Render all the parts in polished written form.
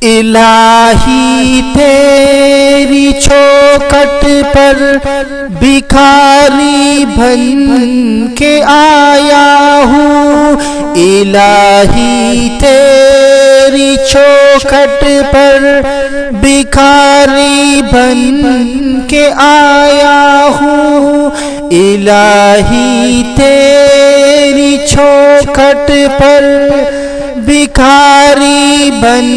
الہی تیری چوکھٹ پر بھکاری بن کے آیا ہوں، الہی تیری چوکھٹ پر بھکاری بن کے آیا ہوں، الہی تیری چوکھٹ پر بھکاری بن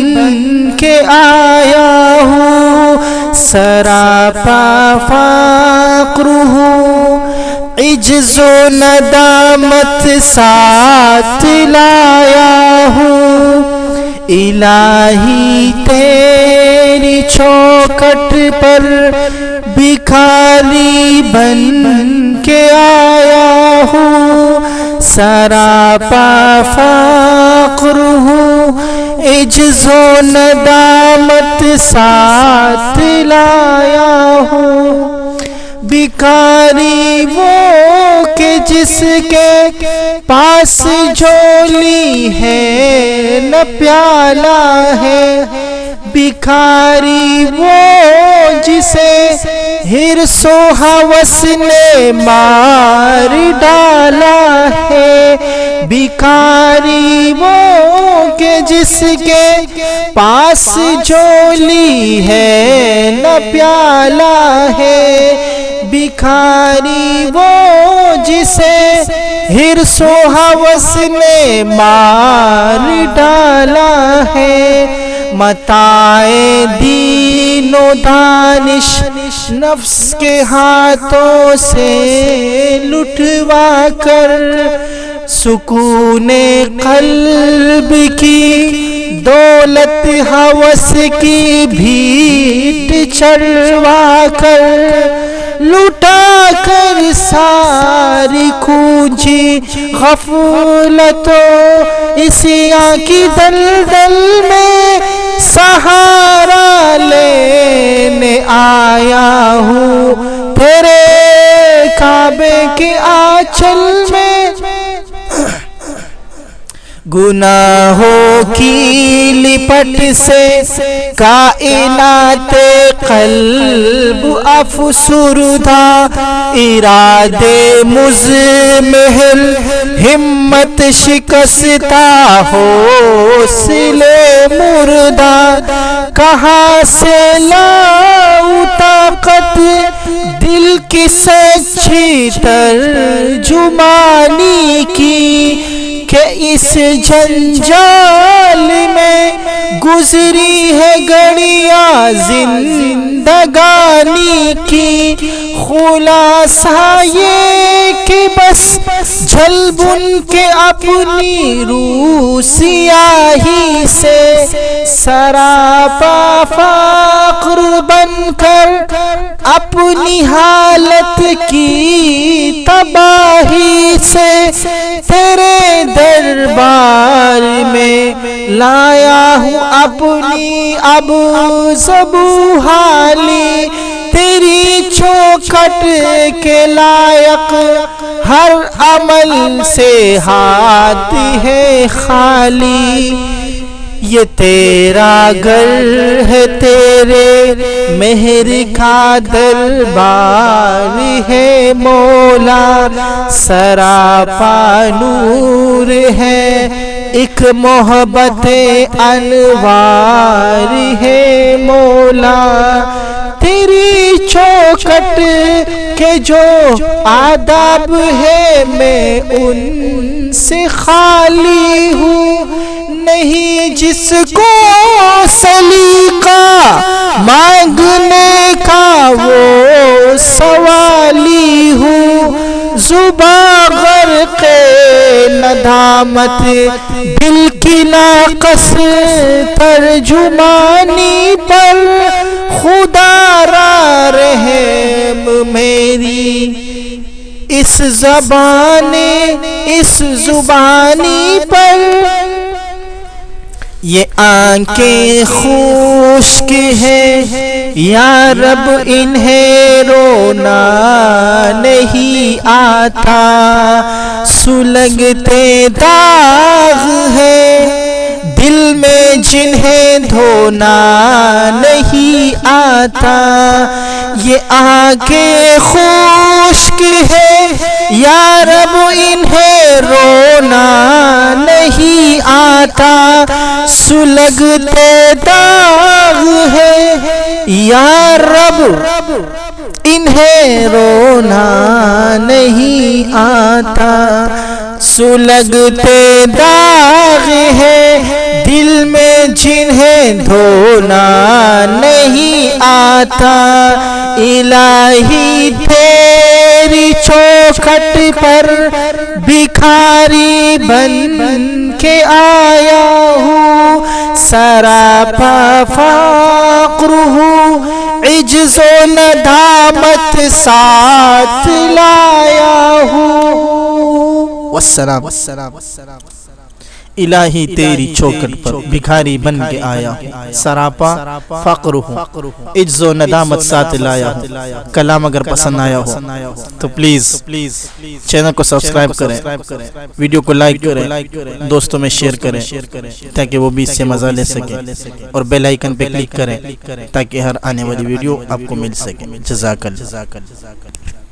کے آیا ہوں، سراپا فقر ہوں، عجز و ندامت ساتھ لایا ہوں، الہی تیری چوکھٹ پر بھکاری بن کے آیا ہوں، سراپا فقر ہوں، عجز و ندامت ساتھ لایا ہوں، بھکاری وہ کہ جس کے پاس جھولی ہے نہ پیالہ ہے، بھکاری وہ جسے حرص و ہوس نے مار ڈالا ہے، بھکاری وہ کہ جس کے پاس جھولی ہے نہ پیالہ ہے، بھکاری وہ جسے حرص و ہوس نے مار ڈالا ہے، متاع دین و دانش نفس کے ہاتھوں سے لٹوا کر، سکون قلب کی دولت ہوس کی بھیٹ چڑھوا کر، لٹا کر ساری کھوجی غفلت و عصیاں کی دلدل میں سہارا لینے آیا ہوں، تیرے کعبے کے آنچل میں، گناہوں کی لپٹ سے کائنات قلب افسردہ، ارادے مزمحل ہمت شکستہ، حوصلے مردہ، کہاں سے لاؤں طاقت دل کی سچی ترجمانی کی، کہ اس جنجال میں گزری ہے گھڑیاں زندگانی کی، خلاصہ یہ کہ بس جھل بن کے اپنی روح سیاہی سے، سراپا فقر بن کر اپنی حالت کی تباہی سے، تیرے دربار میں لایا ہوں اپنی اب زبوں حالی، تیری چوکھٹ کے لائق ہر عمل سے ہاتھ ہے خالی، یہ تیرا گھر ہے، تیرے مہر کا دربار ہے مولا، سراپا نور ہے، ایک محبت انوار ہے مولا، تیری چوکھٹ کے جو آداب ہے میں ان سے خالی ہوں، نہیں جس کو سلیقہ مانگنے کا وہ سوالی ہوں، زباں غرق ندامت دل کی ناقص ترجمانی پر، خدا را رحم میری اس زبانی پر، یہ آنکھیں خشک ہیں یا رب انہیں رونا نہیں آتا، سلگتے داغ ہے دل میں جنہیں دھونا نہیں آتا، یہ آنکھیں خشک ہے یا رب انہیں رونا نہیں آتا، سلگتے داغ ہے یا رب انہیں رونا نہیں آتا، سلگتے داغ ہے دل میں جنہیں دھونا نہیں آتا، الہی تیری چوکھٹ پر بھکاری بن کے آیا ہوں، سراپا فقر ہوں، عجز و ندامت ساتھ لایا ہوں۔ والسلام۔ الہی تیری چوکھٹ پر بھکاری بن کے آیا ہوں، سراپا فقر ہوں، عجز و ندامت ساتھ لایا ہوں۔ کلام اگر پسند آیا ہو تو پلیز چینل کو سبسکرائب کریں، ویڈیو کو لائک کریں، دوستوں میں شیئر کریں تاکہ وہ بھی اس سے مزہ لے سکیں، اور بیل آئیکن پہ کلک کریں تاکہ ہر آنے والی ویڈیو آپ کو مل سکے۔ جزاک اللہ۔